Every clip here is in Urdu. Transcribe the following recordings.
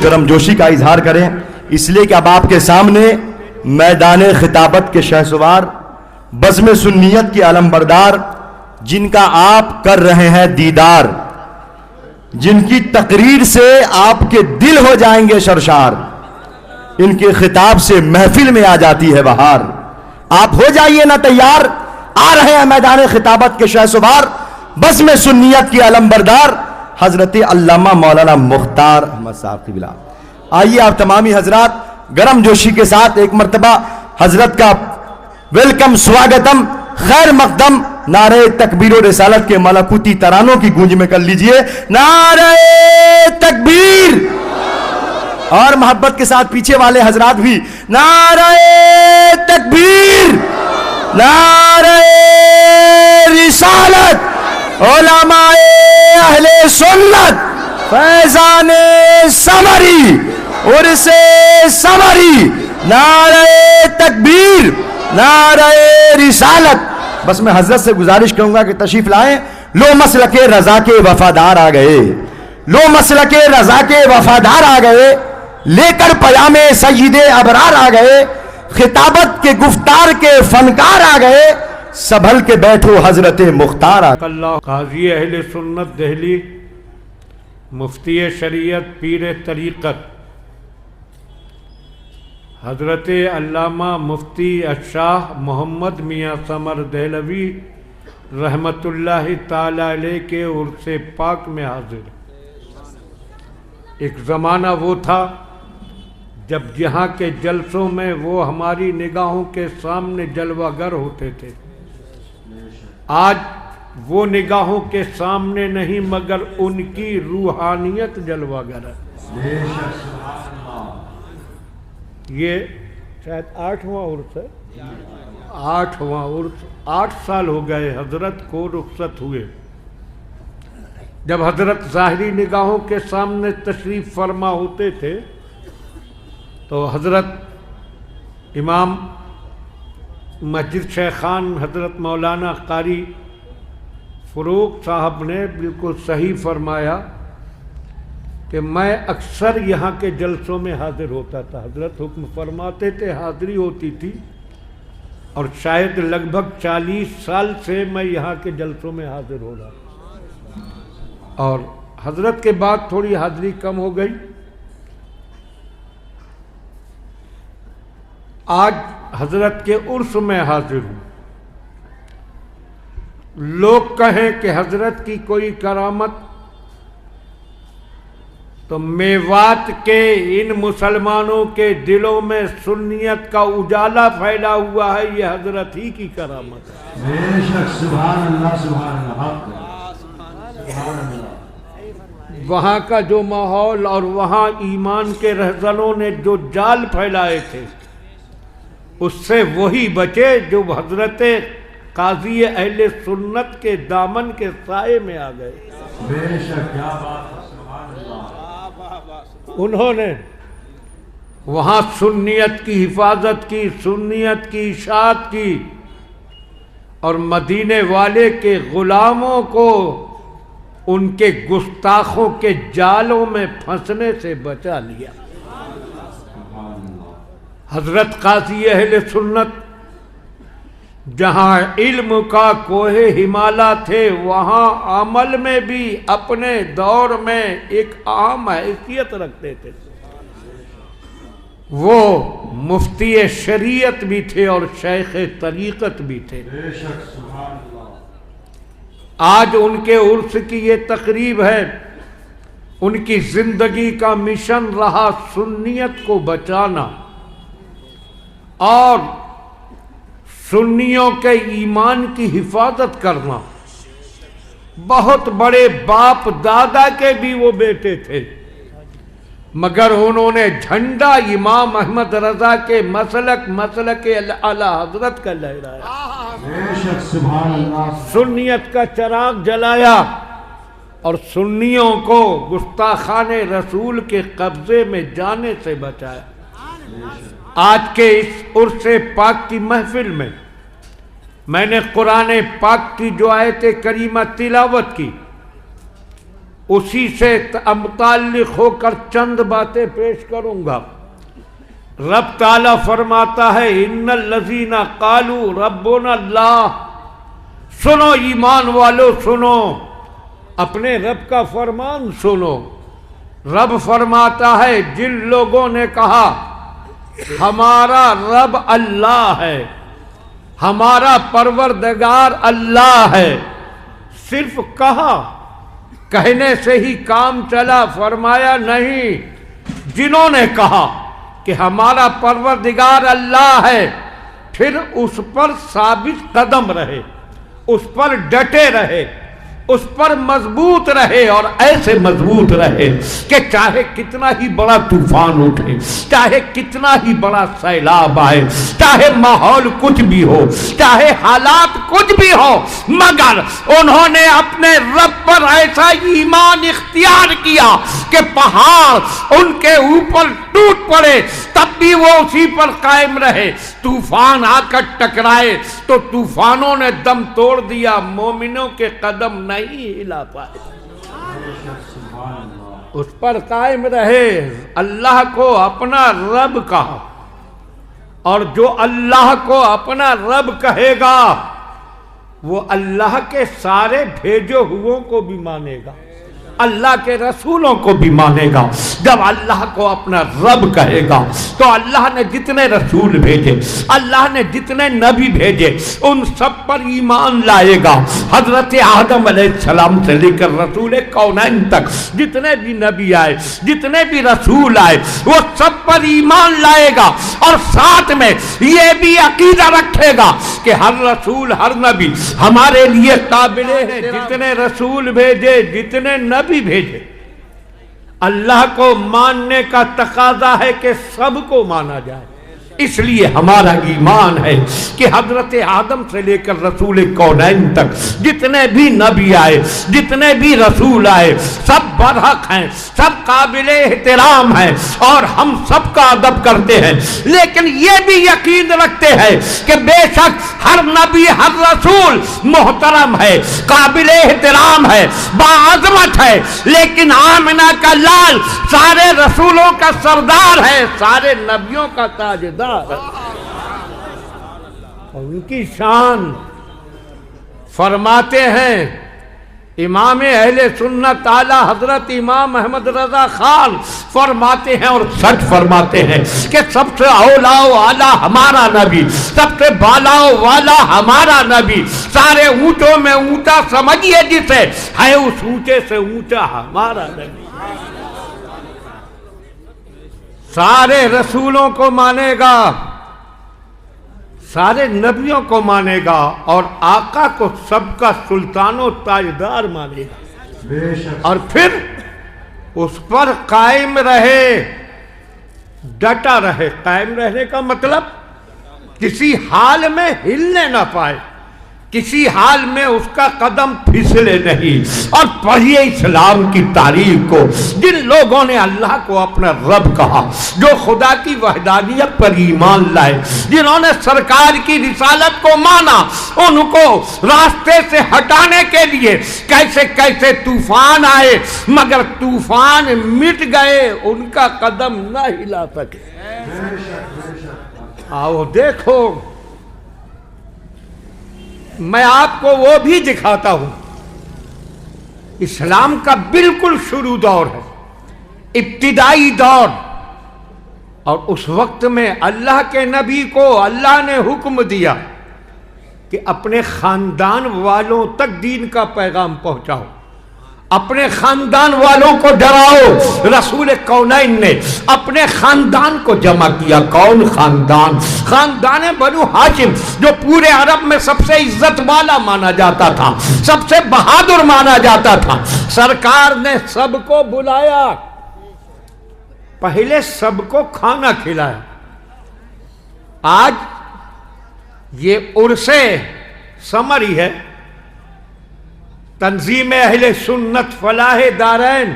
گرم جوشی کا اظہار کریں، اس لیے کہ اب آپ کے سامنے میدان خطابت کے شہسوار، بزم سنیت کی علم بردار، جن کا آپ کر رہے ہیں دیدار، جن کی تقریر سے آپ کے دل ہو جائیں گے سرشار، ان کے خطاب سے محفل میں آ جاتی ہے بہار۔ آپ ہو جائیے نا تیار، آ رہے ہیں میدان خطابت کے شہسوار، بزم سنیت کی علم بردار، حضرت علامہ مولانا مختار احمد صاحب قبلہ۔ آئیے آپ تمامی حضرات گرم جوشی کے ساتھ ایک مرتبہ حضرت کا ویلکم، سواگتم، خیر مقدم، نعرہ تکبیر و رسالت کے ملکوتی ترانوں کی گونج میں کر لیجئے نعرہ تکبیر، اور محبت کے ساتھ پیچھے والے حضرات بھی نعرہ تکبیر، نعرہ رسالت، علماء اہل سنت، فیضان سمری، عرس سمری، نعرہ تکبیر، نعرہ رسالت۔ بس میں حضرت سے گزارش کروں گا کہ تشریف لائیں۔ لو مسلک رضا کے وفادار آ گئے، لو مسلک رضا کے وفادار آ گئے، لے کر پیام سید ابرار آ گئے، خطابت کے گفتار کے فنکار آ گئے، سنبھل کے بیٹھو حضرت مختار آ گئے۔ اللہ قاضی اہل سنت دہلی، مفتی شریعت، پیر طریقت، حضرت علامہ مفتی الشاہ محمد میاں ثمر دہلوی رحمت اللہ تعالی علیہ کے عرس پاک میں حاضر۔ ایک زمانہ وہ تھا جب یہاں کے جلسوں میں وہ ہماری نگاہوں کے سامنے جلوہ گر ہوتے تھے۔ آج وہ نگاہوں کے سامنے نہیں مگر ان کی روحانیت جلوہ گر ہے۔ یہ شاید 8واں عرس ہے، 8واں عرس، 8 سال ہو گئے حضرت کو رخصت ہوئے۔ جب حضرت ظاہری نگاہوں کے سامنے تشریف فرما ہوتے تھے تو حضرت امام مسجد شیخان حضرت مولانا قاری فروغ صاحب نے بالکل صحیح فرمایا کہ میں اکثر یہاں کے جلسوں میں حاضر ہوتا تھا۔ حضرت حکم فرماتے تھے، حاضری ہوتی تھی، اور شاید لگ بھگ 40 سال سے میں یہاں کے جلسوں میں حاضر ہو رہا۔ اور حضرت کے بعد تھوڑی حاضری کم ہو گئی۔ آج حضرت کے عرس میں حاضر ہوں۔ لوگ کہیں کہ حضرت کی کوئی کرامت، تو میوات کے ان مسلمانوں کے دلوں میں سنیت کا اجالا پھیلا ہوا ہے، یہ حضرت ہی کی کرامت ہے۔ بے شک، سبحان اللہ، سبحان اللہ۔ وہاں کا جو ماحول اور وہاں ایمان کے رہزنوں نے جو جال پھیلائے تھے، اس سے وہی بچے جو حضرت قاضی اہل سنت کے دامن کے سائے میں آ گئے۔ بے شک، کیا بات ہے، سبحان اللہ۔ انہوں نے وہاں سنیت کی حفاظت کی، سنیت کی اشاعت کی، اور مدینے والے کے غلاموں کو ان کے گستاخوں کے جالوں میں پھنسنے سے بچا لیا۔ حضرت قاضی اہل سنت جہاں علم کا کوہ ہمالا تھے، وہاں عمل میں بھی اپنے دور میں ایک عام حیثیت رکھتے تھے۔ وہ مفتی شریعت بھی تھے اور شیخ طریقت بھی تھے۔ آج ان کے عرس کی یہ تقریب ہے۔ ان کی زندگی کا مشن رہا سنیت کو بچانا اور سنیوں کے ایمان کی حفاظت کرنا۔ بہت بڑے باپ دادا کے بھی وہ بیٹے تھے، مگر انہوں نے جھنڈا امام احمد رضا کے مسلک اعلی حضرت کا لہرایا، بے شک، سبحان اللہ۔ سنیت کا چراغ جلایا اور سنیوں کو گستاخان رسول کے قبضے میں جانے سے بچایا۔ آج کے اس عرس پاک کی محفل میں نے قرآن پاک کی جو آیت کریمہ تلاوت کی، اسی سے متعلق ہو کر چند باتیں پیش کروں گا۔ رب تعالیٰ فرماتا ہے ان الذین قالوا ربنا اللہ، سنو ایمان والو سنو، اپنے رب کا فرمان سنو۔ رب فرماتا ہے جن لوگوں نے کہا ہمارا رب اللہ ہے، ہمارا پروردگار اللہ ہے، صرف کہا، کہنے سے ہی کام چلا، فرمایا نہیں، جنہوں نے کہا کہ ہمارا پروردگار اللہ ہے پھر اس پر ثابت قدم رہے، اس پر ڈٹے رہے، اس پر مضبوط رہے، اور ایسے مضبوط رہے کہ چاہے کتنا ہی بڑا طوفان اٹھے، چاہے کتنا ہی بڑا سیلاب آئے، چاہے ماحول کچھ بھی ہو، چاہے حالات کچھ بھی ہو، مگر انہوں نے اپنے رب پر ایسا ایمان اختیار کیا کہ پہاڑ ان کے اوپر ٹوٹ پڑے تب بھی وہ اسی پر قائم رہے، طوفان آ کر ٹکرائے تو طوفانوں نے دم توڑ دیا، مومنوں کے قدم نہیں ہلا پائے، اس پر قائم رہے، اللہ کو اپنا رب کہا، اور جو اللہ کو اپنا رب کہے گا وہ اللہ کے سارے بھیجے ہوئوں کو بھی مانے گا، اللہ کے رسولوں کو بھی مانے گا۔ جب اللہ کو اپنا رب کہے گا تو اللہ نے جتنے رسول بھیجے، اللہ نے جتنے نبی بھیجے، ان سب پر ایمان لائے گا۔ حضرت آدم علیہ السلام سے لے کر رسول کونین تک جتنے بھی نبی آئے، جتنے بھی رسول آئے، وہ سب پر ایمان لائے گا، اور ساتھ میں یہ بھی عقیدہ رکھے گا کہ ہر رسول، ہر نبی ہمارے لیے قابل ہے، جتنے رسول بھیجے، جتنے نبی بھیجے۔ اللہ کو ماننے کا تقاضا ہے کہ سب کو مانا جائے، اس لیے ہمارا ایمان ہے کہ حضرت آدم سے لے کر رسول کونین تک جتنے بھی نبی آئے، جتنے بھی رسول آئے، سب برحق ہیں، سب قابل احترام ہیں، اور ہم سب کا ادب کرتے ہیں، لیکن یہ بھی یقین رکھتے ہیں کہ بے شک ہر نبی، ہر رسول محترم ہے، قابل احترام ہے، باعظمت ہے، لیکن آمنہ کا لال سارے رسولوں کا سردار ہے، سارے نبیوں کا تاجدار، ان کی شان فرماتے ہیں امام اہل سنت اعلیٰ حضرت امام احمد رضا خان فرماتے ہیں اور سچ فرماتے ہیں کہ سب سے اولا و اعلیٰ ہمارا نبی، سب سے بالا و والا ہمارا نبی، سارے اونچوں میں اونچا سمجھیے جسے، ہے اس اونچے سے اونچا ہمارا نبی۔ سارے رسولوں کو مانے گا، سارے نبیوں کو مانے گا، اور آقا کو سب کا سلطان و تاجدار مانے گا، اور پھر اس پر قائم رہے، ڈٹا رہے۔ قائم رہنے کا مطلب کسی حال میں ہلنے نہ پائے، کسی حال میں اس کا قدم پھسلے نہیں۔ اور پڑھیے اسلام کی تاریخ کو، جن لوگوں نے اللہ کو اپنا رب کہا، جو خدا کی وحدانیت پر ایمان لائے، جنہوں نے سرکار کی رسالت کو مانا، ان کو راستے سے ہٹانے کے لیے کیسے کیسے طوفان آئے، مگر طوفان مٹ گئے، ان کا قدم نہ ہلا سکے۔ آؤ دیکھو، میں آپ کو وہ بھی دکھاتا ہوں، اسلام کا بالکل شروع دور ہے، ابتدائی دور، اور اس وقت میں اللہ کے نبی کو اللہ نے حکم دیا کہ اپنے خاندان والوں تک دین کا پیغام پہنچاؤ، اپنے خاندان والوں کو ڈراؤ۔ رسول کونین نے اپنے خاندان کو جمع کیا۔ کون خاندان؟ خاندان بنو ہاشم، جو پورے عرب میں سب سے عزت والا مانا جاتا تھا، سب سے بہادر مانا جاتا تھا۔ سرکار نے سب کو بلایا، پہلے سب کو کھانا کھلایا۔ آج یہ عرص ثمری ہے، تنظیم اہل سنت فلاح دارین،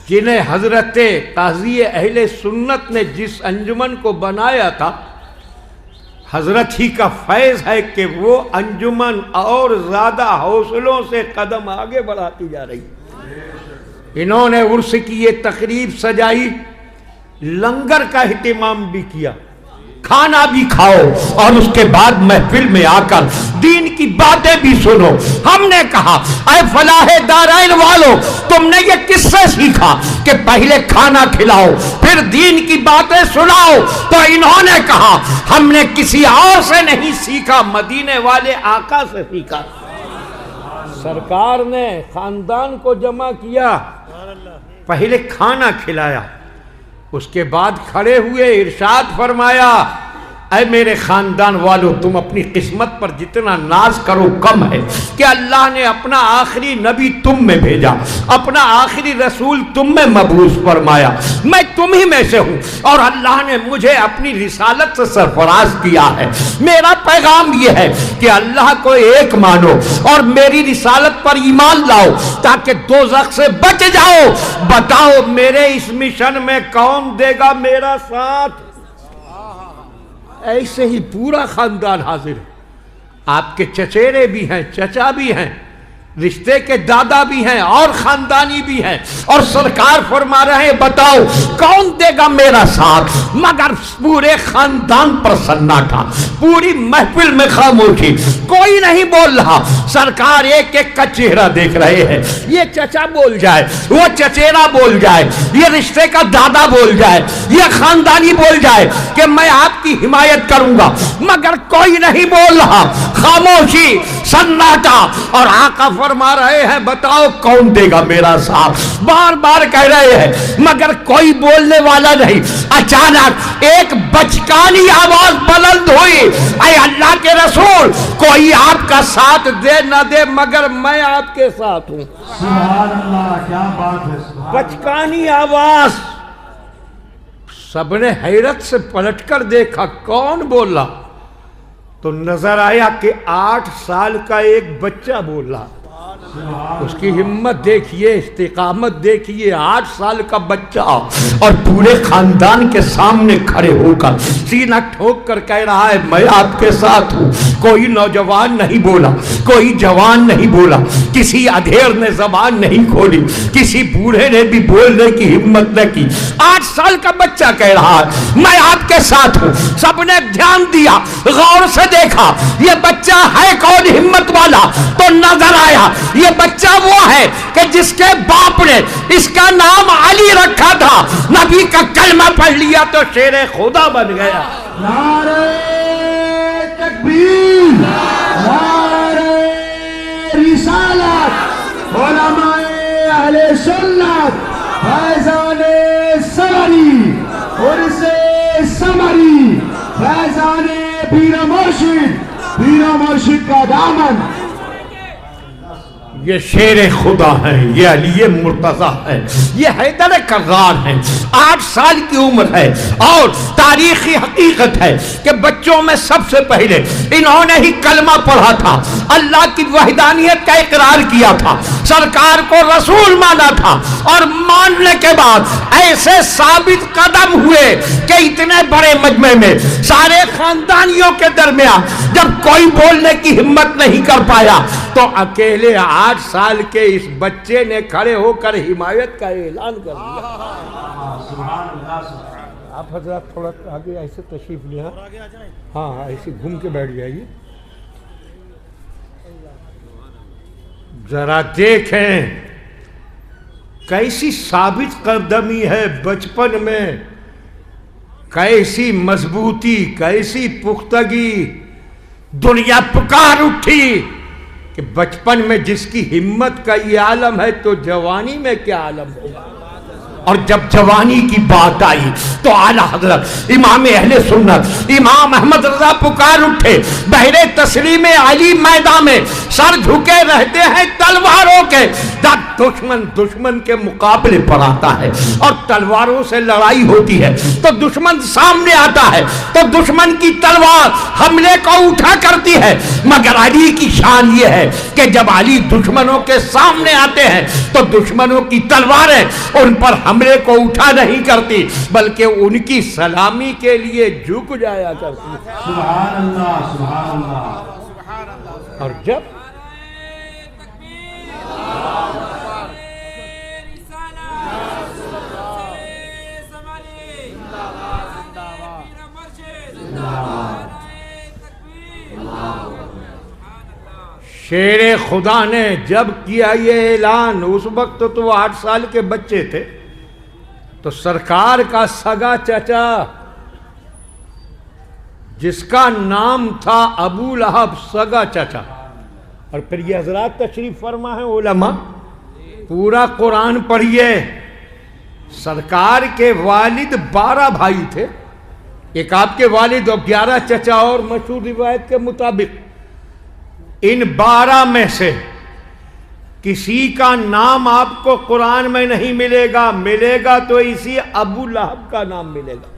جنہیں حضرت قاضی اہل سنت نے جس انجمن کو بنایا تھا، حضرت ہی کا فیض ہے کہ وہ انجمن اور زیادہ حوصلوں سے قدم آگے بڑھاتی جا رہی ہے۔ انہوں نے عرس کی یہ تقریب سجائی، لنگر کا اہتمام بھی کیا، کھانا بھی کھاؤ اور اس کے بعد محفل میں آ کر دین کی باتیں بھی سنو۔ ہم نے کہا اے فلاح دارائن والو، تم نے یہ کس سے سیکھا کہ پہلے کھانا کھلاؤ پھر دین کی باتیں سناؤ؟ تو انہوں نے کہا ہم نے کسی اور سے نہیں سیکھا، مدینے والے آقا سے سیکھا۔ سرکار نے خاندان کو جمع کیا، پہلے کھانا کھلایا، اس کے بعد کھڑے ہوئے ارشاد فرمایا اے میرے خاندان والو، تم اپنی قسمت پر جتنا ناز کرو کم ہے کہ اللہ نے اپنا آخری نبی تم میں بھیجا، اپنا آخری رسول تم میں مبعوث فرمایا، میں تم ہی میں سے ہوں اور اللہ نے مجھے اپنی رسالت سے سرفراز کیا ہے۔ میرا پیغام یہ ہے کہ اللہ کو ایک مانو اور میری رسالت پر ایمان لاؤ تاکہ دوزخ سے بچ جاؤ۔ بتاؤ میرے اس مشن میں کون دے گا میرا ساتھ؟ ایسے ہی پورا خاندان حاضر ہے، آپ کے چچیرے بھی ہیں، چچا بھی ہیں، رشتے کے دادا بھی ہیں اور خاندانی بھی ہیں، اور سرکار فرما رہے ہیں بتاؤ کون دے گا میرا ساتھ؟ مگر پورے خاندان پر سناٹا، پوری محفل میں خاموشی، کوئی نہیں بول رہا۔ سرکار ایک ایک کا چہرہ دیکھ رہے ہیں، یہ چچا بول جائے، وہ چچیرا بول جائے، یہ رشتے کا دادا بول جائے، یہ خاندانی بول جائے کہ میں آپ کی حمایت کروں گا، مگر کوئی نہیں بول رہا، خاموشی، سناٹا۔ اور آقا فرما رہے ہیں بتاؤ کون دے گا میرا ساتھ؟ بار بار کہہ رہے ہیں مگر کوئی بولنے والا نہیں۔ اچانک ایک بچکانی آواز بلند ہوئی، اے اللہ کے رسول، کوئی آپ کا ساتھ دے نہ دے مگر میں آپ کے ساتھ ہوں۔ سبحان اللہ، کیا بات ہے، سبحان بچکانی آواز۔ سب نے حیرت سے پلٹ کر دیکھا کون بولا تو نظر آیا کہ 8 سال کا ایک بچہ بولا۔ اس کی ہمت دیکھیے، استقامت دیکھیے، 8 سال کا بچہ اور پورے خاندان کے سامنے کھڑے ہو کر سینہ ٹھوک کر کہہ رہا ہے میں آپ کے ساتھ ہوں۔ کوئی نوجوان نہیں بولا، کوئی جوان نہیں بولا، کسی ادھیر نے زبان نہیں کھولی، کسی بوڑھے نے بھی بولنے کی ہمت نہ کی۔ 8 سال کا بچہ کہہ رہا ہے میں آپ کے ساتھ ہوں۔ سب نے دھیان دیا، غور سے دیکھا یہ بچہ ہے کون ہمت والا، تو نظر آیا یہ بچہ وہ ہے کہ جس کے باپ نے اس کا نام علی رکھا تھا، نبی کا کلمہ پڑھ لیا تو شیر خدا بن گیا۔ نعرہ تکبیر، نعرہ رسالت، علماء اہل سنت، فیضان سمری، عرس سمری، فیضان پیر مرشد کا دامن۔ یہ شیر خدا ہے، یہ علی مرتضیٰ ہے، یہ حیدر کرار ہے۔ 8 سال کی عمر ہے اور تاریخی حقیقت ہے کہ بچوں میں سب سے پہلے انہوں نے ہی کلمہ پڑھا تھا، اللہ کی وحدانیت کا اقرار کیا تھا، سرکار کو رسول مانا تھا، اور ماننے کے بعد ایسے ثابت قدم ہوئے کہ اتنے بڑے مجمع میں سارے خاندانیوں کے درمیان جب کوئی بولنے کی ہمت نہیں کر پایا تو اکیلے 8 سال کے اس بچے نے کھڑے ہو کر حمایت کا اعلان کر دیا۔ آپ حضرات تھوڑا آگے ایسے تشریف لیا، ہاں ایسے گھوم کے بیٹھ جائیے۔ ذرا دیکھیں کیسی ثابت قدمی ہے بچپن میں، کیسی مضبوطی، کیسی پختگی۔ دنیا پکار اٹھی کہ بچپن میں جس کی ہمت کا یہ عالم ہے تو جوانی میں کیا عالم ہوگا۔ اور جب جوانی کی بات آئی تو اعلیٰ حضرت امام اہل سنت امام احمد رضا پکار اٹھے، بحر تسلیم علی میدان میں سر جھکے رہتے ہیں تلواروں کے۔ جب دشمن کے مقابلے پر آتا ہے اور تلواروں سے لڑائی ہوتی ہے تو دشمن سامنے آتا ہے تو دشمن کی تلوار حملے کو اٹھا کرتی ہے، مگر علی کی شان یہ ہے کہ جب علی دشمنوں کے سامنے آتے ہیں تو دشمنوں کی تلواریں ان پر حملے کو اٹھا نہیں کرتی بلکہ ان کی سلامی کے لیے جھک جایا کرتی۔ سبحان اللہ، سبحان اللہ۔ اور جب شیر خدا نے جب کیا یہ اعلان، اس وقت تو 8 سال کے بچے تھے، تو سرکار کا سگا چچا جس کا نام تھا ابو لہب، سگا چچا، اور پھر یہ حضرات تشریف فرما ہے علماء، پورا قرآن پڑھیے۔ سرکار کے والد 12 بھائی تھے، ایک آپ کے والد اور 11 چچا، اور مشہور روایت کے مطابق ان 12 میں سے کسی کا نام آپ کو قرآن میں نہیں ملے گا، ملے گا تو اسی ابو لہب کا نام ملے گا،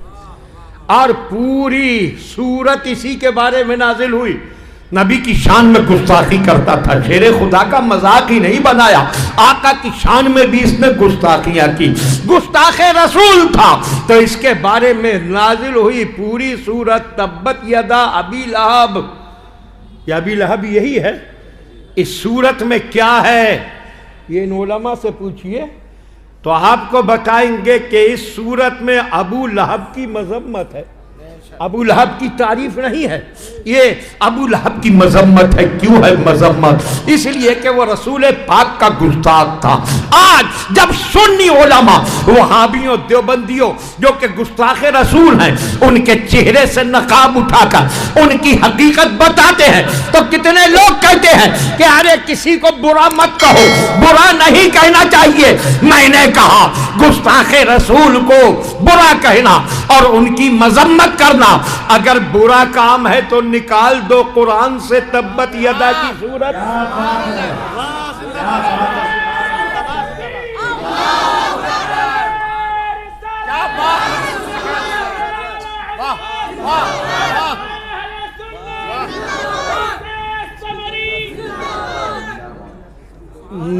اور پوری سورت اسی کے بارے میں نازل ہوئی۔ نبی کی شان میں گستاخی کرتا تھا، شیر خدا کا مذاق ہی نہیں بنایا، آقا کی شان میں بھی اس نے گستاخیاں کی، گستاخ رسول تھا، تو اس کے بارے میں نازل ہوئی پوری سورت تبت یدا ابی لہب۔ یا ابی لہب یہی ہے؟ اس سورت میں کیا ہے یہ ان علماء سے پوچھئے تو آپ کو بتائیں گے کہ اس سورت میں ابو لہب کی مذمت ہے، ابو لہب کی تعریف نہیں ہے، یہ ابو لہب کی مذمت ہے۔ کیوں ہے مذمت؟ اس لیے کہ وہ رسول پاک کا گستاخ تھا۔ آج جب سنی علماء، وہابیوں، دیوبندیوں جو کہ گستاخ رسول ہیں، ان کے چہرے سے نقاب اٹھا کر ان کی حقیقت بتاتے ہیں تو کتنے لوگ کہتے ہیں کہ ارے کسی کو برا مت کہو، برا نہیں کہنا چاہیے۔ میں نے کہا گستاخ رسول کو برا کہنا اور ان کی مذمت کرنا اگر برا کام ہے تو نکال دو قرآن سے تبت یدا کی سورت۔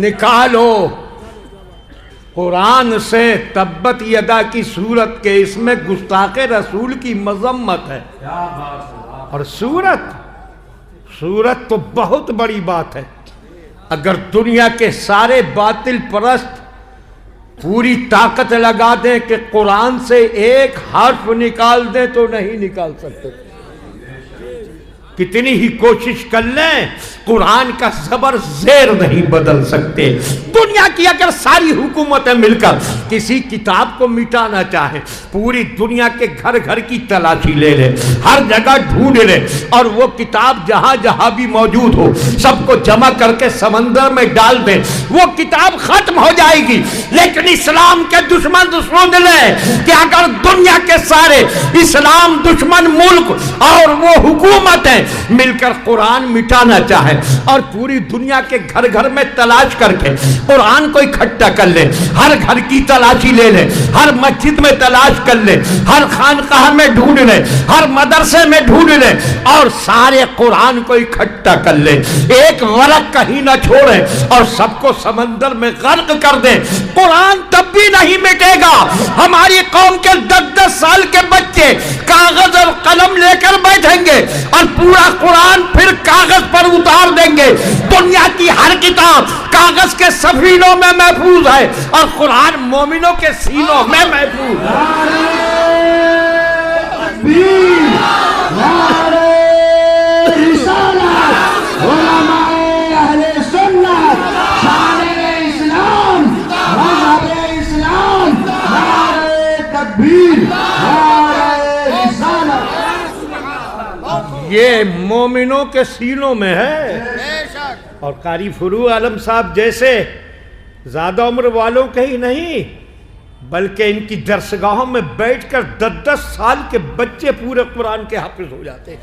نکالو قرآن سے تبت یدا کی صورت کے، اس میں گستاخ رسول کی مذمت ہے۔ اور صورت تو بہت بڑی بات ہے۔ اگر دنیا کے سارے باطل پرست پوری طاقت لگا دیں کہ قرآن سے ایک حرف نکال دیں تو نہیں نکال سکتے، کتنی ہی کوشش کر لیں قرآن کا زبر زیر نہیں بدل سکتے۔ دنیا کی اگر ساری حکومتیں مل کر کسی کتاب کو مٹانا چاہیں، پوری دنیا کے گھر گھر کی تلاشی لے لیں، ہر جگہ ڈھونڈ لیں، اور وہ کتاب جہاں جہاں بھی موجود ہو سب کو جمع کر کے سمندر میں ڈال دیں، وہ کتاب ختم ہو جائے گی۔ لیکن اسلام کے دشمن سن لیں کہ اگر دنیا کے سارے اسلام دشمن ملک اور وہ حکومتیں مل کر قرآن مٹانا چاہیں اور پوری دنیا کے گھر گھر میں تلاش کر کے قرآن کو اکٹھا کر لیں، ہر گھر کی تلاشی لے لیں، ہر مسجد میں تلاش کر لیں، ہر خانقاہ میں ڈھونڈ لیں، ہر مدرسے میں ڈھونڈ لیں، اور سارے قرآن کو اکٹھا کر لیں، ایک ورق کہیں نہ چھوڑیں اور سب کو سمندر میں غرق کر دیں، قرآن تب بھی نہیں مٹے گا۔ ہماری قوم کے 10-10 سال کے بچے کاغذ اور قلم لے کر بیٹھیں گے اور پورا قرآن پھر کاغذ پر اتار دیں گے۔ دنیا کی ہر کتاب کاغذ کے صفینوں میں محفوظ ہے اور قرآن مومنوں کے سینوں میں محفوظ ہے۔ یہ مومنوں کے سینوں میں ہے۔ اور قاری فروغ عالم صاحب جیسے زیادہ عمر والوں کے ہی نہیں بلکہ ان کی درسگاہوں میں بیٹھ کر 10-10 سال کے بچے پورے قرآن کے حافظ ہو جاتے ہیں۔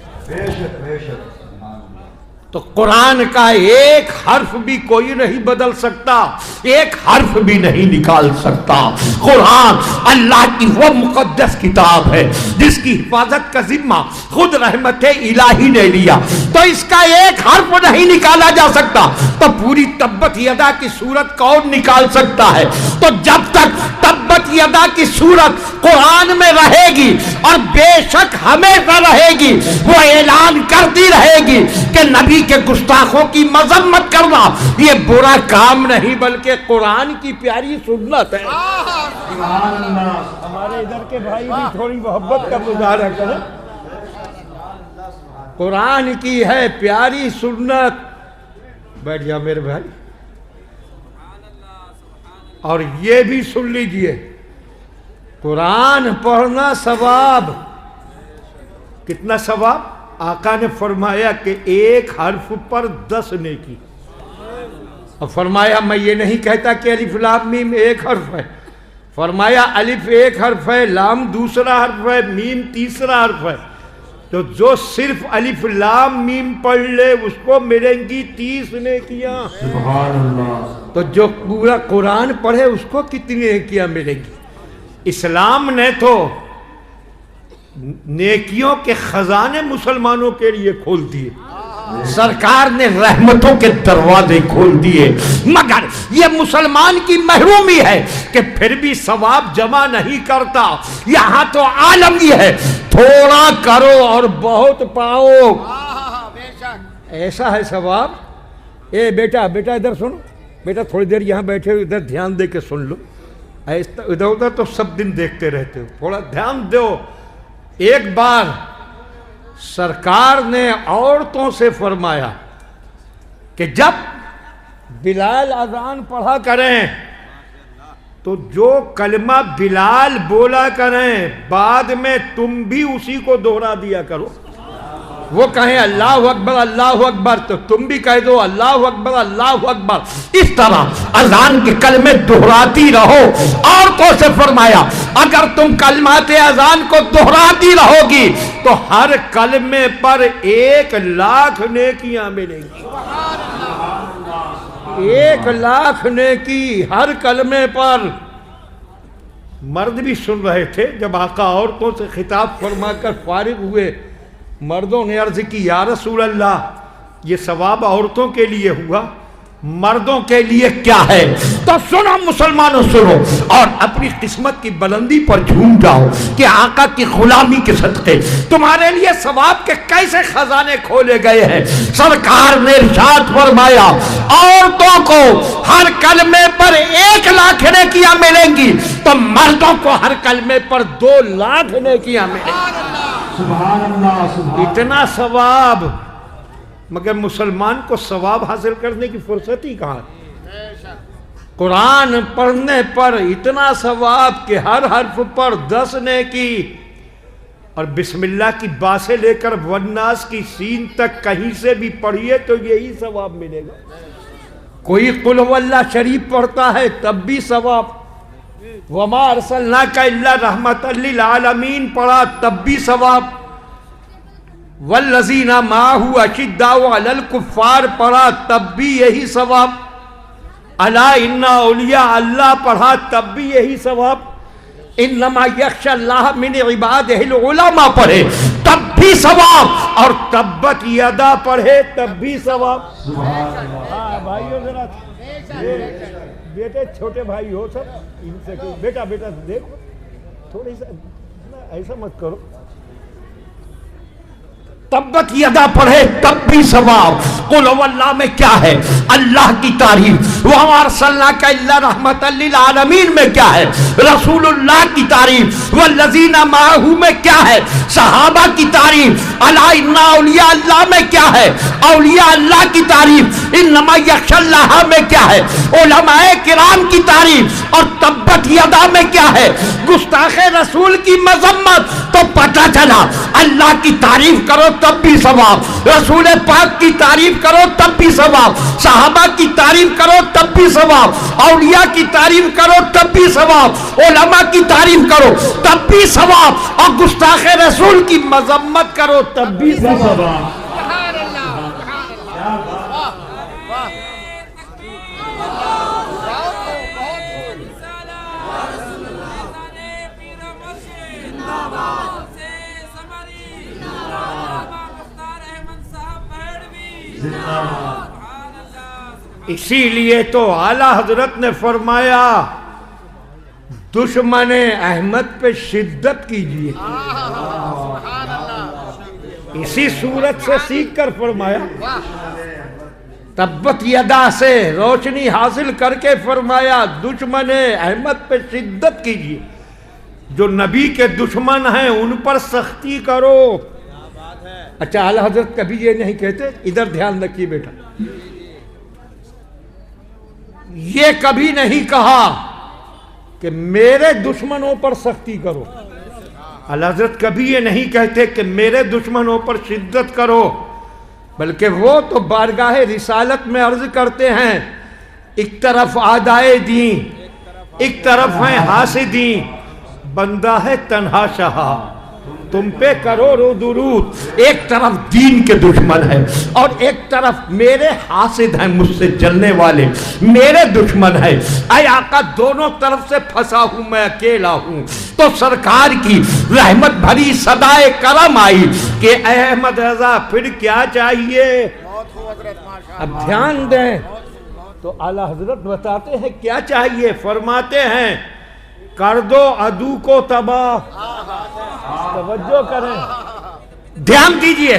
تو قرآن کا ایک حرف بھی کوئی نہیں بدل سکتا، ایک حرف بھی نہیں نکال سکتا۔ قرآن اللہ کی وہ مقدس کتاب ہے جس کی حفاظت کا ذمہ خود رحمت الہی نے لیا، تو اس کا ایک حرف نہیں نکالا جا سکتا، تو پوری تبت یدا کی صورت کون نکال سکتا ہے؟ تو جب تک تبت یدا کی صورت قرآن میں رہے گی اور بے شک ہمیشہ رہے گی، وہ اعلان کرتی رہے گی کہ نبی کے گستاخوں کی مذمت کرنا یہ برا کام نہیں بلکہ قرآن کی پیاری سنت ہے۔ ہمارے ادھر کے بھائی بھی تھوڑی محبت کا مظاہرہ کریں۔ قرآن کی ہے پیاری سنت، بیٹھ جا میرے بھائی. اور یہ بھی سن لیجئے، قرآن پڑھنا ثواب. کتنا ثواب؟ آقا نے فرمایا کہ 1 حرف پر 10 نیکی. اور فرمایا میں یہ نہیں کہتا کہ الف لام میم 1 حرف ہے، فرمایا الف 1 حرف ہے، لام دوسرا حرف ہے، میم تیسرا حرف ہے. تو جو صرف الف لام میم پڑھ لے اس کو ملیں گی 30 نیکیاں. سبحان اللہ. تو جو پورا قرآن پڑھے اس کو کتنی نیکیاں ملیں گی؟ اسلام نے تو نیکیوں کے خزانے مسلمانوں کے لیے کھول دیے. سرکار نے رحمتوں کے دروازے کھول دیے، مگر یہ مسلمان کی محرومی ہے کہ پھر بھی ثواب جمع نہیں کرتا. یہاں تو عالم یہ ہے، تھوڑا کرو اور بہت پاؤ. ایسا ہے ثواب. اے بیٹا بیٹا ادھر سنو بیٹا، تھوڑی دیر یہاں بیٹھے ہو، ادھر دھیان دے کے سن لو. ادھر ادھر تو سب دن دیکھتے رہتے ہو، تھوڑا دھیان دو. ایک بار سرکار نے عورتوں سے فرمایا کہ جب بلال اذان پڑھا کریں تو جو کلمہ بلال بولا کریں بعد میں تم بھی اسی کو دوہرا دیا کرو. وہ کہیں اللہ اکبر تو تم بھی کہہ دو اللہ اکبر. اس طرح اذان کے کلمے دہراتی رہو. عورتوں سے فرمایا اگر تم کلمات اذان کو دہراتی رہو گی تو ہر کلمے پر 1,00,000 نیکیاں ملیں گی. 1,00,000 نیکی ہر کلمے پر. مرد بھی سن رہے تھے. جب آقا عورتوں سے خطاب فرما کر فارغ ہوئے، مردوں نے عرض کی یا رسول اللہ یہ ثواب عورتوں کے لیے ہوا، مردوں کے لیے کیا ہے؟ تو سنو مسلمانوں سنو اور اپنی قسمت کی بلندی پر جھوم جاؤ کہ آقا کی غلامی کے صدقے تمہارے لیے ثواب کے کیسے خزانے کھولے گئے ہیں. سرکار نے ارشاد فرمایا عورتوں کو ہر کلمے پر 1,00,000 نیکیاں ملیں گی تو مردوں کو ہر کلمے پر 2,00,000 نیکیاں ملیں گی. سبحان اللہ. سبحان. اتنا ثواب، مگر مسلمان کو ثواب حاصل کرنے کی فرصت ہی کہاں. قرآن پڑھنے پر اتنا ثواب کہ ہر حرف پر 10 نیکی. اور بسم اللہ کی با سے لے کر والناس کی سین تک کہیں سے بھی پڑھیے تو یہی ثواب ملے گا. کوئی قل هو اللہ شریف پڑھتا ہے تب بھی ثواب. وما ارسلناک الا رحمۃ للعالمین پڑھا تب بھی ثواب. والذین معہ اشداء علی الکفار پڑھا تب بھی یہی ثواب. الا ان اولیاء اللہ پڑھا تب بھی یہی ثواب. انما یخشی اللہ من عبادہ العلماء پڑھے تب بھی ثواب. اور تبت یدا پڑھے تب بھی ثواب. ہاں بھائیو ذرا بیٹے چھوٹے بھائی ہو سب ان سے بیٹا دیکھو تھوڑی سا ایسا مت کرو. تبت یدا پڑھے تب بھی ثواب. قل هو اللہ میں کیا ہے؟ اللہ کی تعریف. وَمَا أَرْسَلْنَاكَ إِلَّا رَحْمَةً لِّلْعَالَمِينَ میں کیا ہے؟ رسول اللہ کی تعریف. وَالَّذِينَ مَعَهُ میں کیا ہے؟ صحابہ کی تعریف. أَلَا إِنَّ أَوْلِيَاءَ اللہ میں کیا ہے؟ اولیاء اللہ کی تعریف. إِنَّمَا يَخْشَى اللَّهَ میں کیا ہے؟ علماء کرام کی تعریف. اور تبت یدا میں کیا ہے؟ گستاخ رسول کی مذمت. تو پتہ چلا اللہ کی تعریف کرو تب بھی ثواب، رسول پاک کی تعریف کرو تب بھی ثواب، صحابہ کی تعریف کرو تب بھی ثواب، اولیاء کی تعریف کرو تب بھی ثواب، علماء کی تعریف کرو تب بھی ثواب، اور گستاخ رسول کی مذمت کرو تب بھی ثواب. اسی لیے تو اعلیٰ حضرت نے فرمایا دشمن احمد پہ شدت کیجیے. اسی صورت سے سیکھ کر فرمایا. تبت یدا سے روشنی حاصل کر کے فرمایا دشمن احمد پہ شدت کیجیے. جو نبی کے دشمن ہیں ان پر سختی کرو. اچھا اعلیٰ حضرت کبھی یہ نہیں کہتے، ادھر دھیان رکھیے بیٹا، یہ کبھی نہیں کہا کہ میرے دشمنوں پر سختی کرو. اعلیٰ حضرت کبھی یہ نہیں کہتے کہ میرے دشمنوں پر شدت کرو، بلکہ وہ تو بارگاہ رسالت میں عرض کرتے ہیں ایک طرف اعدائے دین، ایک طرف ہیں حاسدین، بندہ ہے تنہا شہا تم پہ کروڑوں درود. ایک طرف دین کے دشمن ہیں اور ایک طرف میرے حاسد ہیں، مجھ سے جلنے والے میرے دشمن ہیں. اے آقا دونوں طرف سے پھنسا ہوں، میں اکیلا ہوں. تو سرکار کی رحمت بھری صدائے کرم آئی کہ اے احمد رضا پھر کیا چاہیے. اب دھیان دیں تو اعلیٰ حضرت بتاتے ہیں کیا چاہیے. فرماتے ہیں کر دو عدو کو تباہ. توجہ کریں، دھیان دیجئے.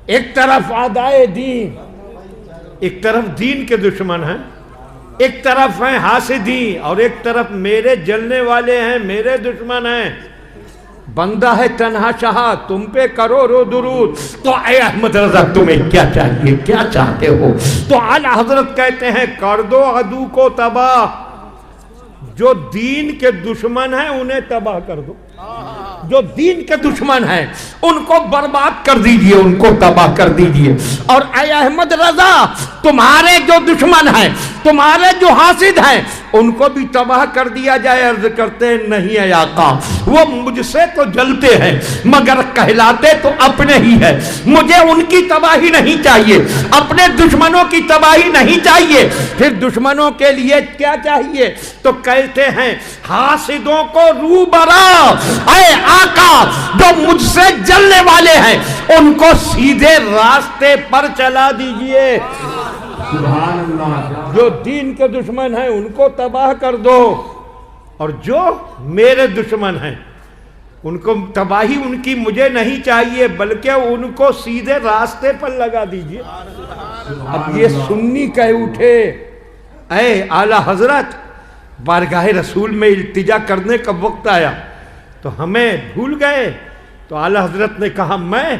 ایک طرف اعدائے دین، ایک طرف دین کے دشمن ہیں، ایک طرف ہیں حاسدین اور ایک طرف میرے جلنے والے ہیں، میرے دشمن ہیں. بندہ ہے تنہا شہا تم پہ کروڑوں درود. تو اے احمد رضا تمہیں کیا چاہیے، کیا چاہتے ہو؟ تو اعلیٰ حضرت کہتے ہیں کر دو عدو کو تباہ. جو دین کے دشمن ہیں انہیں تباہ کر دو، جو دین کے دشمن ہیں ان کو برباد کر دیجئے، ان کو تباہ کر دیجئے. اور اے احمد رضا تمہارے جو دشمن ہیں، تمہارے جو حاسد ہیں ان کو بھی تباہ کر دیا جائے. عرض کرتے ہیں نہیں اے آقا وہ مجھ سے تو جلتے ہیں مگر کہلاتے تو اپنے ہی ہیں. مجھے ان کی تباہی نہیں چاہیے، اپنے دشمنوں کی تباہی نہیں چاہیے. پھر دشمنوں کے لیے کیا چاہیے؟ تو کہتے ہیں حاسدوں کو روبرا. اے آقا جو مجھ سے جلنے والے ہیں ان کو سیدھے راستے پر چلا دیجئے. سبحان اللہ. جو دین کے دشمن ہیں ان کو تباہ کر دو اور جو میرے دشمن ہیں ان کو تباہی ان کی مجھے نہیں چاہیے بلکہ ان کو سیدھے راستے پر لگا دیجئے. اب یہ سنی کہہ اٹھے اے اعلیٰ حضرت بارگاہ رسول میں التجا کرنے کا وقت آیا تو ہمیں بھول گئے. تو اعلیٰ حضرت نے کہا میں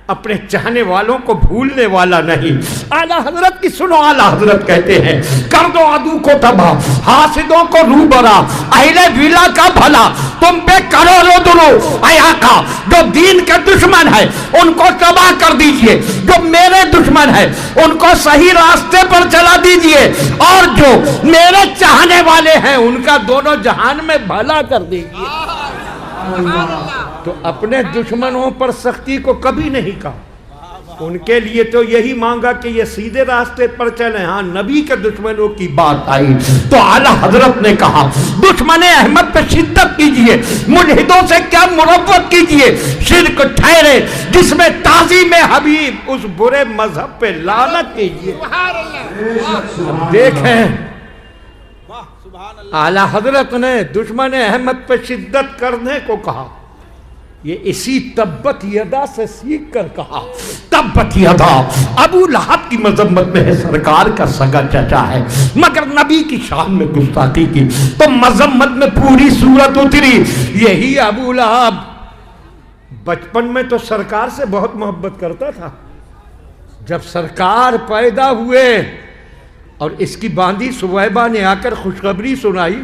اپنے چاہنے والوں کو بھولنے والا نہیں. اعلیٰ حضرت کی سنو. اعلیٰ حضرت کہتے ہیں کر دو عدو کو تباہ، حاسدوں کو روبرا، اہل ولا کا بھلا تم پہ کروڑوں درود. اے آقا جو دین کے دشمن ہیں ان کو تباہ کر دیجئے، جو میرے دشمن ہیں ان کو صحیح راستے پر چلا دیجئے، اور جو میرے چاہنے والے ہیں ان کا دونوں جہان میں بھلا کر دیجئے. تو اپنے دشمنوں پر سختی کو کبھی نہیں کہا، ان کے لیے تو یہی مانگا کہ یہ سیدھے راستے پر چلیں. ہاں نبی کے دشمنوں کی بات آئی تو اعلیٰ حضرت نے کہا دشمن احمد پہ شدت کیجئے، ملحدوں سے کیا مروت کیجئے، شرک ٹھہرے جس میں تعظیم حبیب، اس برے مذہب پہ لعنت کیجئے. دیکھیں اعلیٰ حضرت نے دشمن احمد پہ شدت کرنے کو کہا. یہ اسی تبت یدا سے سیکھ کر کہا. تبت یدا ابو لہب کی مذمت میں ہے، سرکار کا سگا چچا ہے مگر نبی کی شان میں گستاخی کی تو مذمت میں پوری صورت اتری. یہی ابو لہب بچپن میں تو سرکار سے بہت محبت کرتا تھا. جب سرکار پیدا ہوئے اور اس کی باندی سویبہ نے آ کر خوشخبری سنائی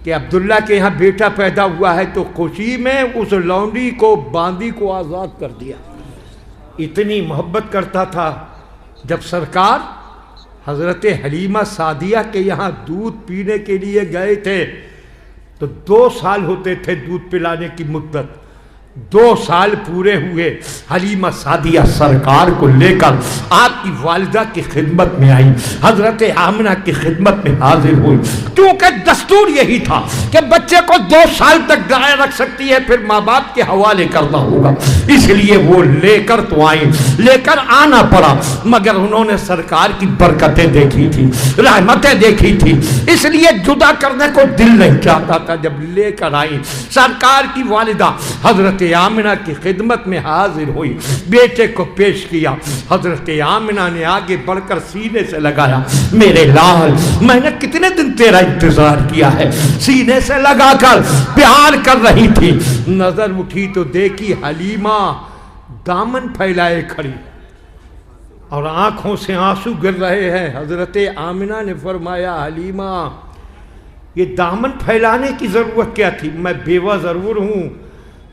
کہ عبداللہ کے یہاں بیٹا پیدا ہوا ہے تو خوشی میں اس لونڈی کو باندی کو آزاد کر دیا. اتنی محبت کرتا تھا. جب سرکار حضرت حلیمہ سعدیہ کے یہاں دودھ پینے کے لیے گئے تھے تو 2 سال ہوتے تھے دودھ پلانے کی مدت. 2 سال پورے ہوئے. حلیمہ سعدیہ سرکار کو لے کر آپ کی والدہ کی خدمت میں آئی، حضرت آمنہ کی خدمت میں حاضر ہوئی. کیونکہ دستور یہی تھا کہ بچے کو 2 سال تک گائے رکھ سکتی ہے پھر ماں باپ کے حوالے کرنا ہوگا، اس لیے وہ لے کر تو آئیں، لے کر آنا پڑا. مگر انہوں نے سرکار کی برکتیں دیکھی تھی، رحمتیں دیکھی تھی، اس لیے جدا کرنے کو دل نہیں چاہتا تھا. جب لے کر آئیں سرکار کی والدہ حضرت آمنہ کی خدمت میں حاضر ہوئی، بیٹے کو پیش کیا. حضرت آمنہ نے آگے بڑھ کر سینے سے لگایا، میرے لال میں نے کتنے دن تیرا انتظار کیا ہے. سینے سے لگا کر پیار کر رہی تھی. نظر اٹھی تو دیکھی حلیمہ دامن پھیلائے کھڑی. اور آنکھوں سے آنسو گر رہے ہیں۔ حضرت آمنہ نے فرمایا حلیمہ یہ دامن پھیلانے کی ضرورت کیا تھی؟ میں بیوہ ضرور ہوں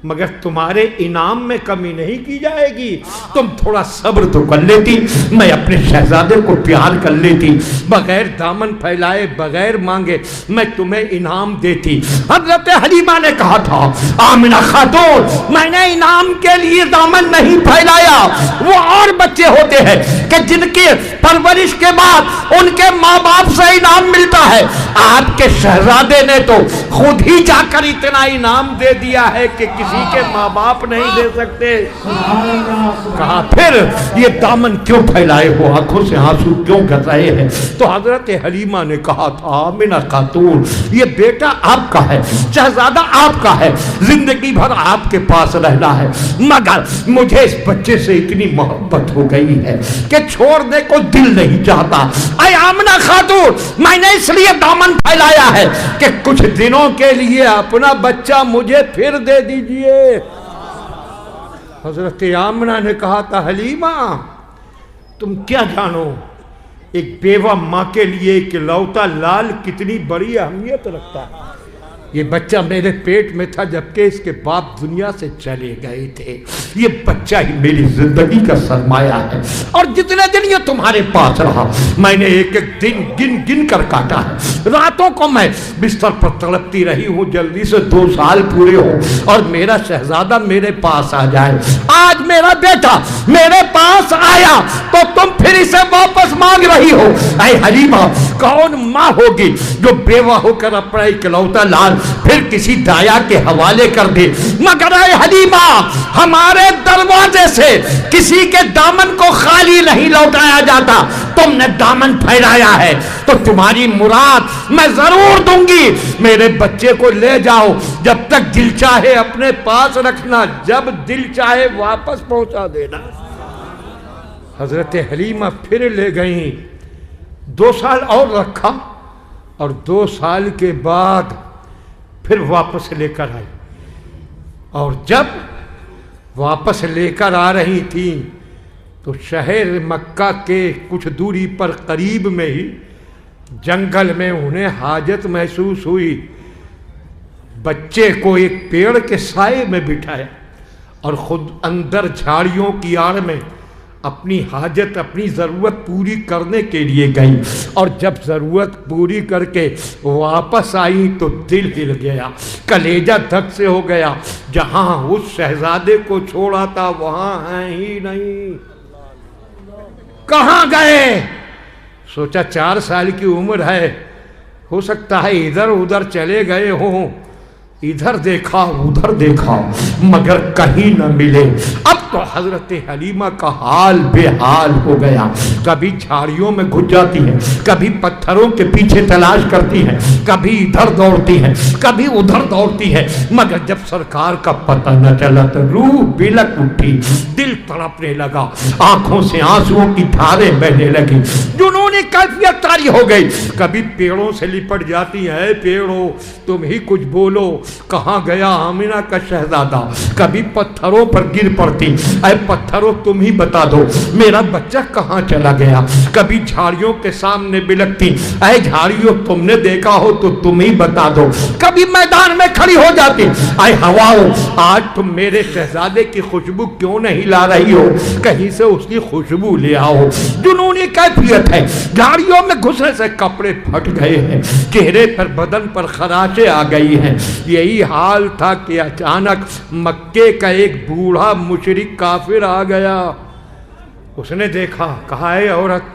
مگر تمہارے انعام میں کمی نہیں کی جائے گی، تم تھوڑا صبر تو کر لیتی، میں اپنے شہزادے کو پیار کر لیتی، بغیر دامن پھیلائے بغیر مانگے میں تمہیں انعام دیتی۔ حضرت حلیمہ نے کہا تھا آمنہ خاتون میں نے انعام کے لیے دامن نہیں پھیلایا، وہ اور بچے ہوتے ہیں کہ جن کی پرورش کے بعد ان کے ماں باپ سے انعام ملتا ہے، آپ کے شہزادے نے تو خود ہی جا کر اتنا انعام دے دیا ہے کہ کسی کے ماں باپ نہیں دے سکتے۔ کہا پھر یہ دامن کیوں پھیلائے ہو، آنکھوں سے آنسو کیوں گر رہے ہیں؟ تو حضرت حلیمہ نے کہا تھا آمنہ خاتون یہ بیٹا آپ کا ہے، شہزادہ آپ کا ہے، زندگی بھر آپ کے پاس رہنا ہے، مگر مجھے اس بچے سے اتنی محبت ہو گئی ہے کہ چھوڑنے کو دل نہیں چاہتا۔ اے آمنہ خاتون میں نے اس لیے دامن پھیلایا ہے کہ کچھ دنوں کے لیے اپنا بچہ مجھے پھر دے دیجئے۔ حضرت آمنہ نے کہا تھا حلیمہ تم کیا جانو ایک بیوہ ماں کے لیے ایک اکلوتا لال کتنی بڑی اہمیت رکھتا ہے۔ یہ بچہ میرے پیٹ میں تھا جبکہ اس کے باپ دنیا سے چلے گئے تھے، یہ بچہ ہی میری زندگی کا سرمایہ ہے، اور جتنے دن یہ تمہارے پاس رہا میں نے ایک ایک دن گن گن کر کاٹا ہے، راتوں کو میں بستر پر تڑپتی رہی ہوں جلدی سے 2 سال پورے ہو اور میرا شہزادہ میرے پاس آ جائے۔ آج میرا بیٹا میرے پاس آیا تو تم پھر اسے واپس مانگ رہی ہو۔ اے حلیمہ کون ماں ہوگی جو بیوہ ہو کر اپنا اکلوتا لال پھر کسی دایا کے حوالے کر دے؟ مگر اے حلیمہ ہمارے دروازے سے کسی کے دامن کو خالی نہیں لوٹایا جاتا، تم نے دامن پھیلایا ہے تو تمہاری مراد میں ضرور دوں گی، میرے بچے کو لے جاؤ، جب تک دل چاہے اپنے پاس رکھنا، جب دل چاہے واپس پہنچا دینا۔ حضرت حلیمہ پھر لے گئیں، 2 سال اور رکھا اور 2 سال کے بعد پھر واپس لے کر آئی، اور جب واپس لے کر آ رہی تھیں تو شہر مکہ کے کچھ دوری پر قریب میں ہی جنگل میں انہیں حاجت محسوس ہوئی۔ بچے کو ایک پیڑ کے سائے میں بٹھایا اور خود اندر جھاڑیوں کی آڑ میں اپنی حاجت اپنی ضرورت پوری کرنے کے لیے گئی، اور جب ضرورت پوری کر کے واپس آئی تو دل ہل گیا، کلیجہ دھک سے ہو گیا، جہاں اس شہزادے کو چھوڑا تھا وہاں ہیں ہی نہیں، کہاں گئے؟ سوچا 4 سال کی عمر ہے، ہو سکتا ہے ادھر ادھر چلے گئے ہوں، ادھر دیکھا ادھر دیکھا مگر کہیں نہ ملے۔ اب تو حضرت حلیمہ کا حال بے حال ہو گیا، کبھی جھاڑیوں میں گھس جاتی ہے، کبھی پتھروں کے پیچھے تلاش کرتی ہے، کبھی ادھر دوڑتی ہے کبھی ادھر دوڑتی ہے، مگر جب سرکار کا پتہ نہ چلا تو روح بلک اٹھی، دل تڑپنے لگا، آنکھوں سے آنسوؤں کی دھاریں بہنے لگی، جنونی کیفیت طاری ہو گئی۔ کبھی پیڑوں سے لپٹ جاتی ہے، پیڑوں تم ہی کچھ بولو، کہاں گیا آمنہ کا شہزادہ؟ کبھی پتھروں پر گر پڑتی، اے پتھروں تم ہی بتا دو میرا بچہ کہاں چلا گیا؟ کبھی جھاڑیوں کے سامنے بلکتی، اے جھاڑیوں تم نے دیکھا ہو تو تم ہی بتا دو۔ کبھی میدان میں کھڑی ہو جاتی، اے ہواؤں آج تم میرے شہزادے کی خوشبو کیوں نہیں لا رہی ہو؟ کہیں سے اس کی خوشبو لے آؤ۔ جنونی کیفیت ہے، جھاڑیوں میں گھسنے سے کپڑے پھٹ گئے ہیں، چہرے پر بدن پر خراشیں آ گئی ہیں۔ یہی حال تھا کہ اچانک مکے کا ایک بوڑھا مشرک کافر آ گیا، اس نے دیکھا، کہا اے عورت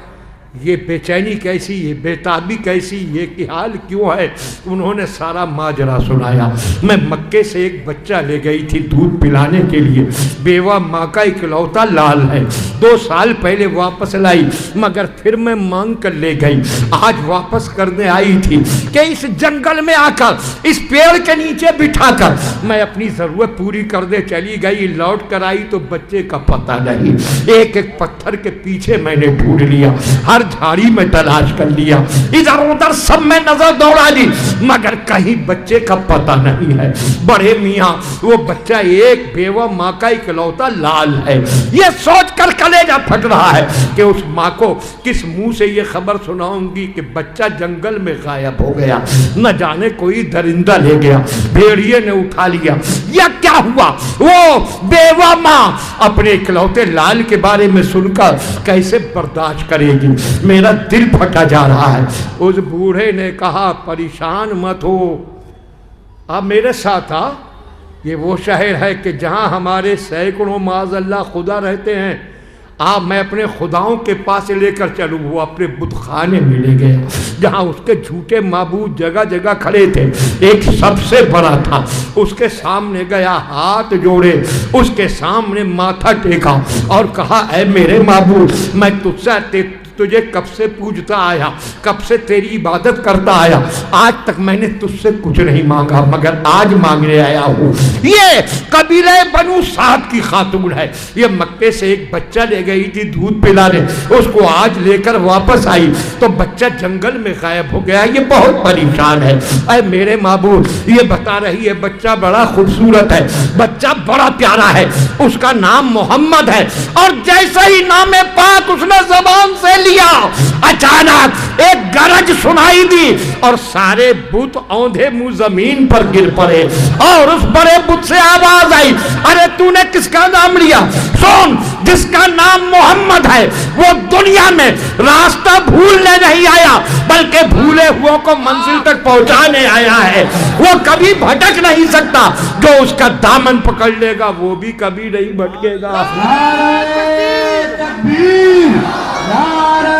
یہ بے چینی کیسی، یہ بے تابی کیسی، یہ کی حال کیوں ہے؟ انہوں نے سارا ماجرا سنایا، میں مکے سے ایک بچہ لے گئی تھی دودھ پلانے کے لیے، بیوہ ماں کا اکلوتا لال ہے، 2 سال پہلے واپس لائی مگر پھر میں مانگ کر لے گئی، آج واپس کرنے آئی تھی کہ اس جنگل میں آ کر اس پیڑ کے نیچے بٹھا کر میں اپنی ضرورت پوری کرنے چلی گئی، لوٹ کر آئی تو بچے کا پتہ نہیں، ایک ایک پتھر کے پیچھے میں نے ڈھونڈ لیا، ہر جھاڑی میں تلاش کر لیا، ادھر ادھر سب میں نظر دوڑا دی، مگر کہیں بچے کا پتہ نہیں ہے۔ بڑے میاں وہ بچہ ایک بیوہ ماں کا اکلوتا لال ہے، یہ سوچ کر کلیجہ پھٹ رہا ہے کہ اس ماں کو کس منہ سے یہ خبر سناؤں گی کہ بچہ جنگل میں غائب ہو گیا، نہ جانے کوئی درندہ لے گیا، بھیڑیے نے اٹھا لیا، یا کیا ہوا۔ وہ بیوہ ماں اپنے اکلوتے لال کے بارے میں سن کر کیسے برداشت کرے گی، میرا دل پھٹا جا رہا ہے۔ اس بوڑھے نے کہا پریشان مت ہو، آپ میرے ساتھ آ، یہ وہ شہر ہے کہ جہاں ہمارے سینکڑوں معاذ اللہ خدا رہتے ہیں، آپ میں اپنے خداؤں کے پاس لے کر چلوں۔ وہ اپنے بت خانے میں لے گیا جہاں اس کے جھوٹے معبود جگہ جگہ کھڑے تھے، ایک سب سے بڑا تھا، اس کے سامنے گیا، ہاتھ جوڑے، اس کے سامنے ماتھا ٹیکا اور کہا اے میرے معبود، میں تجھے کب سے پوجتا آیا، کب سے تیری عبادت کرتا آیا، آج تک میں نے تجھ سے کچھ نہیں مانگا مگر آج مانگنے آیا ہوں۔ یہ قبیلہ بنو سعد کی خاتون ہے، یہ مکے سے ایک بچہ لے گئی تھی دودھ پلانے، اس کو آج لے کر واپس آئی تو بچہ جنگل میں غائب ہو گیا، یہ بہت پریشان ہے۔ اے میرے معبود، یہ بتا رہی ہے بچہ بڑا خوبصورت ہے، بچہ بڑا پیارا ہے، اس کا نام محمد ہے، اور جیسا ہی نام پاک اس نے زبان سے لیا، اچانک ایک گرج سنائی دی اور سارے بت اوندھے منہ زمین پر گر پڑے، اور اس بڑے بت سے آواز آئی ارے تو نے کس کا نام لیا؟ سن، جس کا نام محمد ہے وہ دنیا میں راستہ بھولنے نہیں آیا بلکہ بھولے ہوا کو منزل تک پہنچانے آیا ہے، وہ کبھی بھٹک نہیں سکتا، جو اس کا دامن پکڑ لے گا وہ بھی کبھی نہیں بھٹکے گا۔ تکبیر، نعرہ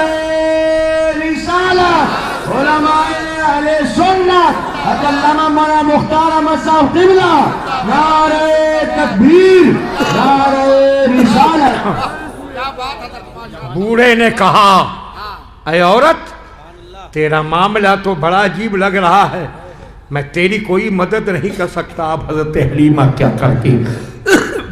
رسالت، علماء اہل سنت، علامہ مولانا مختار احمد صاحب قبلہ، نعرہ تکبیر، نعرہ رسالت۔ بوڑھے نے کہا اے عورت، تیرا معاملہ تو بڑا عجیب لگ رہا ہے، میں تیری کوئی مدد نہیں کر سکتا۔ اب حضرت حلیمہ کیا کرتی،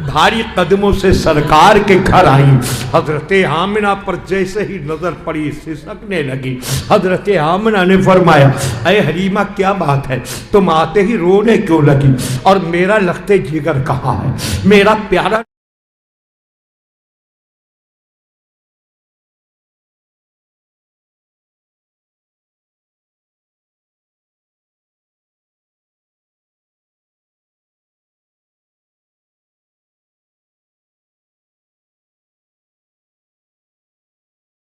بھاری قدموں سے سرکار کے گھر آئی، حضرت آمنہ پر جیسے ہی نظر پڑی سسکنے لگی۔ حضرت آمنہ نے فرمایا اے حلیمہ کیا بات ہے، تم آتے ہی رونے کیوں لگی، اور میرا لخت جگر کہاں ہے، میرا پیارا